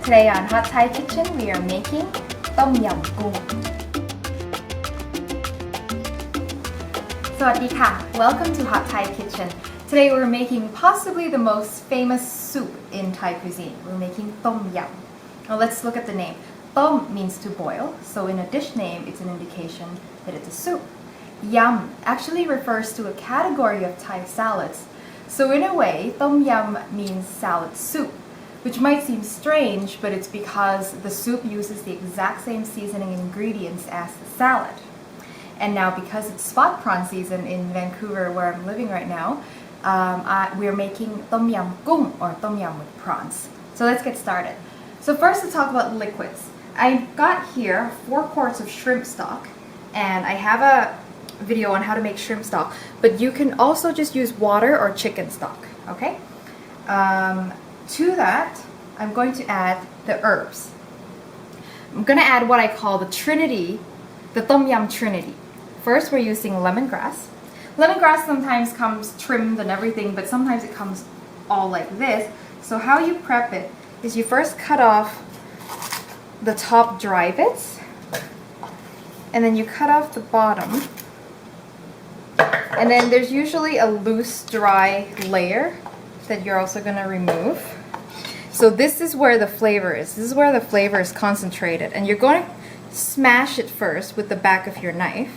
Today on Hot Thai Kitchen we are making Tom Yum Goong. สวัสดีค่ะ Welcome to Hot Thai Kitchen. Today we're making possibly the most famous soup in Thai cuisine. We're making Tom Yum. Now let's look at the name. Tom means to boil, so in a dish name it's an indication that it's a soup. Yum actually refers to a category of Thai salads. So in a way, Tom Yum means salad soup, which might seem strange, but it's because the soup uses the exact same seasoning and ingredients as the salad. And now because it's spot prawn season in Vancouver where I'm living right now, we're making Tom Yum Goong or Tom Yum with prawns. So let's get started. So first let's talk about liquids. I got here 4 quarts of shrimp stock, and I have a video on how to make shrimp stock, but you can also just use water or chicken stock, okay? To that, I'm going to add the herbs. I'm going to add what I call the trinity, the Tom Yum trinity. First, we're using lemongrass. Lemongrass sometimes comes trimmed and everything, but sometimes it comes all like this. So how you prep it is you first cut off the top dry bits, and then you cut off the bottom. And then there's usually a loose, dry layer that you're also going to remove. So this is where the flavor is. This is where the flavor is concentrated. And you're going to smash it first with the back of your knife.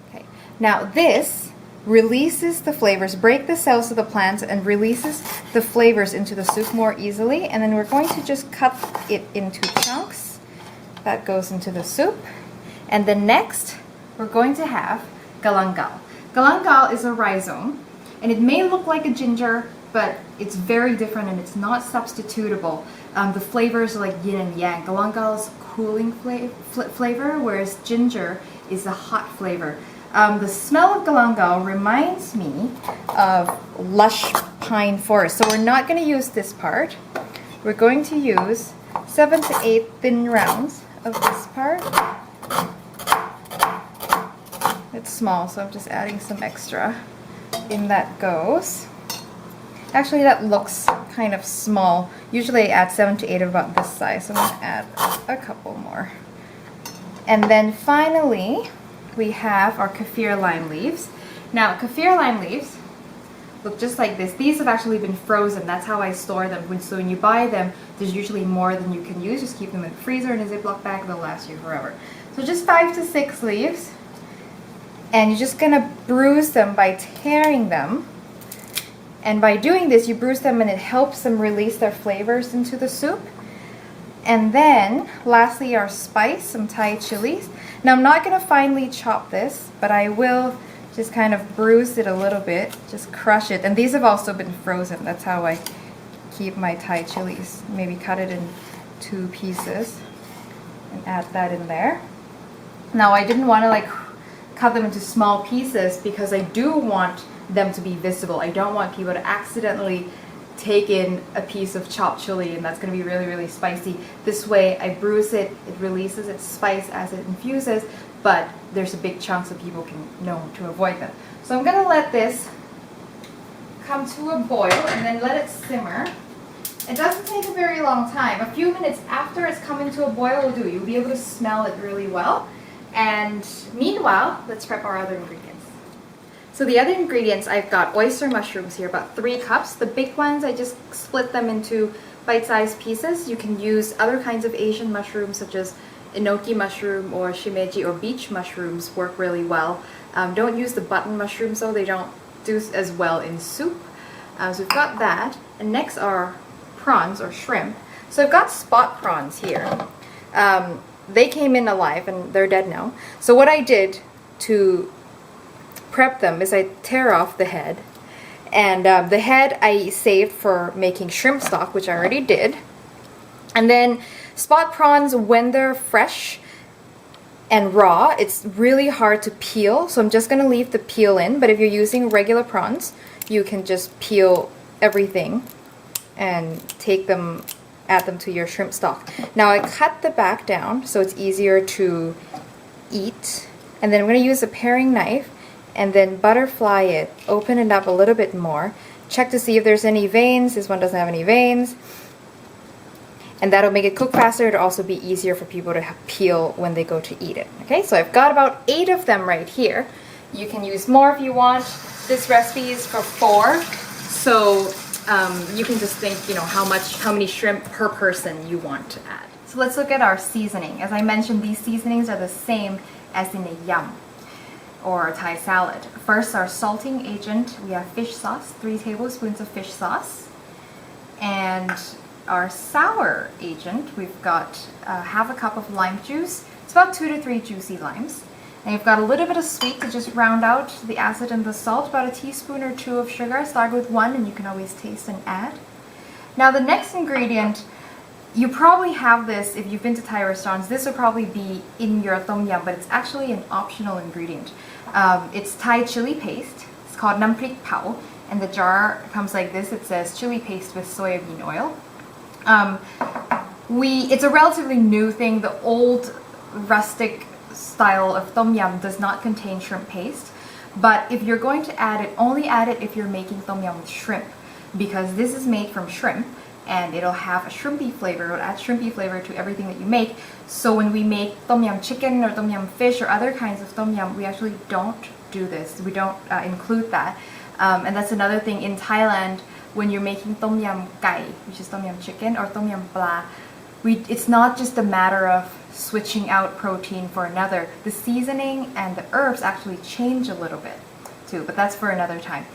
Okay. Now this releases the flavors, break the cells of the plants and releases the flavors into the soup more easily. And then we're going to just cut it into chunks. That goes into the soup. And then next, we're going to have galangal. Galangal is a rhizome, and it may look like a ginger, but it's very different and it's not substitutable. The flavors are like yin and yang. Galangal is cooling flavor, whereas ginger is a hot flavor. The smell of galangal reminds me of lush pine forest. So we're not going to use this part. We're going to use 7 to 8 thin rounds of this part. It's small, so I'm just adding some extra. In that goes. Actually, that looks kind of small. Usually I add 7 to 8 of about this size, so I'm going to add a couple more. And then finally, we have our kaffir lime leaves. Now, kaffir lime leaves look just like this. These have actually been frozen. That's how I store them. So when you buy them, there's usually more than you can use. Just keep them in the freezer in a Ziploc bag. They'll last you forever. So just 5 to 6 leaves. And you're just going to bruise them by tearing them. And by doing this, you bruise them and it helps them release their flavors into the soup. And then, lastly, our spice, some Thai chilies. Now, I'm not going to finely chop this, but I will just kind of bruise it a little bit, just crush it. And these have also been frozen. That's how I keep my Thai chilies. Maybe cut it in 2 pieces and add that in there. Now, I didn't want to cut them into small pieces because I do want them to be visible. I don't want people to accidentally take in a piece of chopped chili, and that's going to be really, really spicy. This way, I bruise it, it releases its spice as it infuses, but there's a big chunk so people can know to avoid them. So I'm going to let this come to a boil and then let it simmer. It doesn't take a very long time. A few minutes after it's come into a boil will do. You'll be able to smell it really well. And meanwhile, let's prep our other ingredients. So the other ingredients, I've got oyster mushrooms here, about 3 cups. The big ones, I just split them into bite-sized pieces. You can use other kinds of Asian mushrooms such as enoki mushroom or shimeji or beach mushrooms work really well. Don't use the button mushrooms though, they don't do as well in soup. So we've got that. And next are prawns or shrimp. So I've got spot prawns here. They came in alive and they're dead now. So what I did to prep them is I tear off the head. And the head I saved for making shrimp stock, which I already did. And then spot prawns, when they're fresh and raw, it's really hard to peel. So I'm just going to leave the peel in. But if you're using regular prawns, you can just peel everything and take them, add them to your shrimp stock. Now I cut the back down so it's easier to eat. And then I'm going to use a paring knife and then butterfly it, open it up a little bit more, check to see if there's any veins. This one doesn't have any veins. And that'll make it cook faster. It'll also be easier for people to peel when they go to eat it. Okay, so I've got about 8 of them right here. You can use more if you want. This recipe is for 4, so you can just think, you know, how many shrimp per person you want to add. So let's look at our seasoning. As I mentioned, these seasonings are the same as in a yum or a Thai salad. First, our salting agent, we have fish sauce, 3 tablespoons of fish sauce. And our sour agent, we've got half a cup of lime juice. It's about 2 to 3 juicy limes. And you've got a little bit of sweet to just round out the acid and the salt, about a teaspoon or 2 of sugar. Start with 1 and you can always taste and add. Now the next ingredient, you probably have this if you've been to Thai restaurants. This will probably be in your tom yum, but it's actually an optional ingredient. It's Thai chili paste. It's called nam prik pao, and the jar comes like this. It says chili paste with soybean oil. It's a relatively new thing. The old rustic style of tom yum does not contain shrimp paste, but if you're going to add it, only add it if you're making tom yum with shrimp, because this is made from shrimp and it'll have a shrimpy flavor. It'll add shrimpy flavor to everything that you make. So when we make tom yum chicken or tom yum fish or other kinds of tom yum, we actually don't do this. We don't include that. And that's another thing in Thailand. When you're making tom yum gai, which is tom yum chicken, or tom yum pla, it's not just a matter of switching out protein for another. The seasoning and the herbs actually change a little bit too, but that's for another time.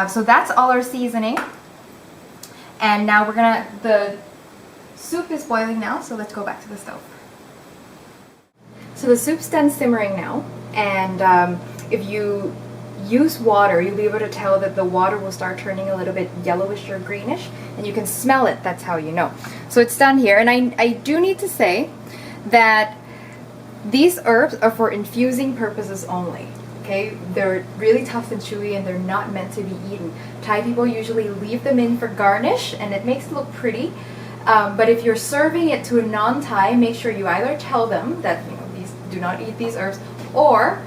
So that's all our seasoning. And now the soup is boiling now, so let's go back to the stove. So the soup's done simmering now, and if you use water, you'll be able to tell that the water will start turning a little bit yellowish or greenish, and you can smell it. That's how you know. So it's done here, and I do need to say that these herbs are for infusing purposes only. Okay, they're really tough and chewy, and they're not meant to be eaten. Thai people usually leave them in for garnish, and it makes it look pretty. But if you're serving it to a non-Thai, make sure you either tell them that, you know, these do not eat these herbs, or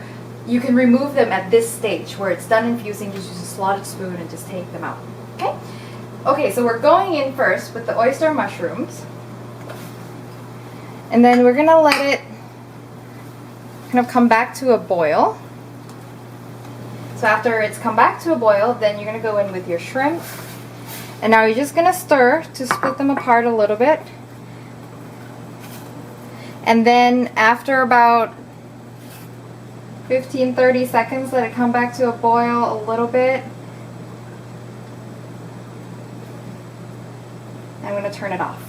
you can remove them at this stage where it's done infusing. Just use a slotted spoon and just take them out. Okay. Okay, so we're going in first with the oyster mushrooms, and then we're gonna let it kind of come back to a boil. So after it's come back to a boil, then you're gonna go in with your shrimp, and now you're just gonna stir to split them apart a little bit. And then after about 15-30 seconds, let it come back to a boil a little bit. I'm going to turn it off.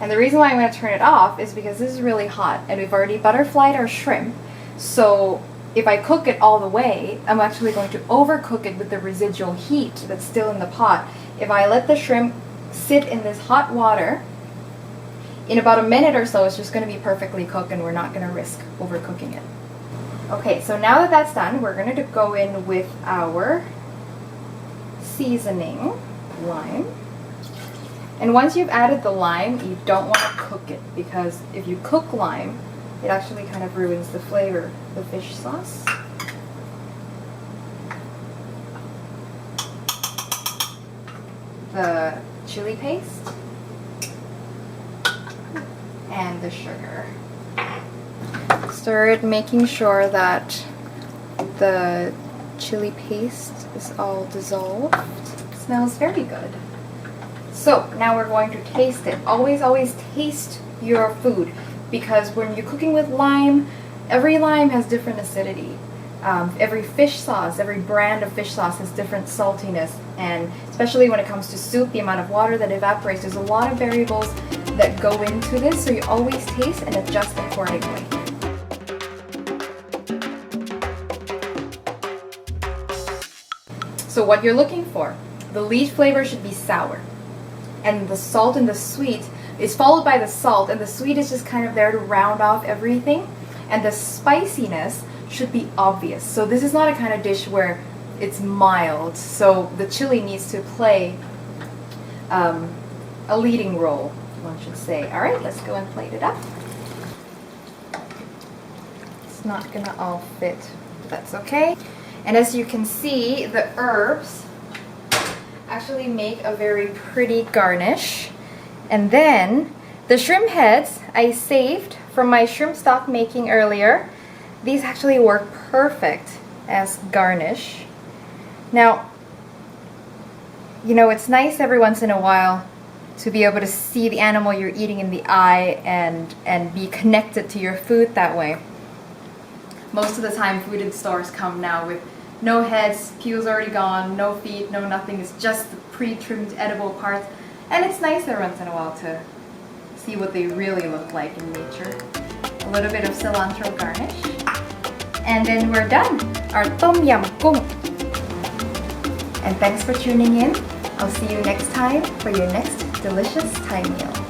And the reason why I'm going to turn it off is because this is really hot, and we've already butterflied our shrimp. So if I cook it all the way, I'm actually going to overcook it with the residual heat that's still in the pot. If I let the shrimp sit in this hot water, in about a minute or so, it's just going to be perfectly cooked, and we're not going to risk overcooking it. Okay, so now that that's done, we're going to go in with our seasoning, lime. And once you've added the lime, you don't want to cook it, because if you cook lime, it actually kind of ruins the flavor. The fish sauce. The chili paste. And the sugar. Stir it, making sure that the chili paste is all dissolved. It smells very good. So now we're going to taste it. Always taste your food, because when you're cooking with lime, every lime has different acidity. Every fish sauce, every brand of fish sauce has different saltiness, and especially when it comes to soup, the amount of water that evaporates, there's a lot of variables that go into this, so you always taste and adjust accordingly. So what you're looking for, the lead flavor should be sour, and the salt and the sweet is followed by the salt, and the sweet is just kind of there to round off everything, and the spiciness should be obvious. So this is not a kind of dish where it's mild, so the chili needs to play a leading role, one should say. All right, let's go and plate it up. It's not gonna all fit, but that's okay. And as you can see, the herbs actually make a very pretty garnish. And then the shrimp heads I saved from my shrimp stock making earlier. These actually work perfect as garnish. Now, you know, it's nice every once in a while to be able to see the animal you're eating in the eye and be connected to your food that way. Most of the time food in stores come now with no heads, peel's already gone, no feet, no nothing. It's just the pre-trimmed edible parts. And it's nice every once in a while to see what they really look like in nature. A little bit of cilantro garnish. And then we're done. Our tom yum goong. And thanks for tuning in. I'll see you next time for your next delicious Thai meal.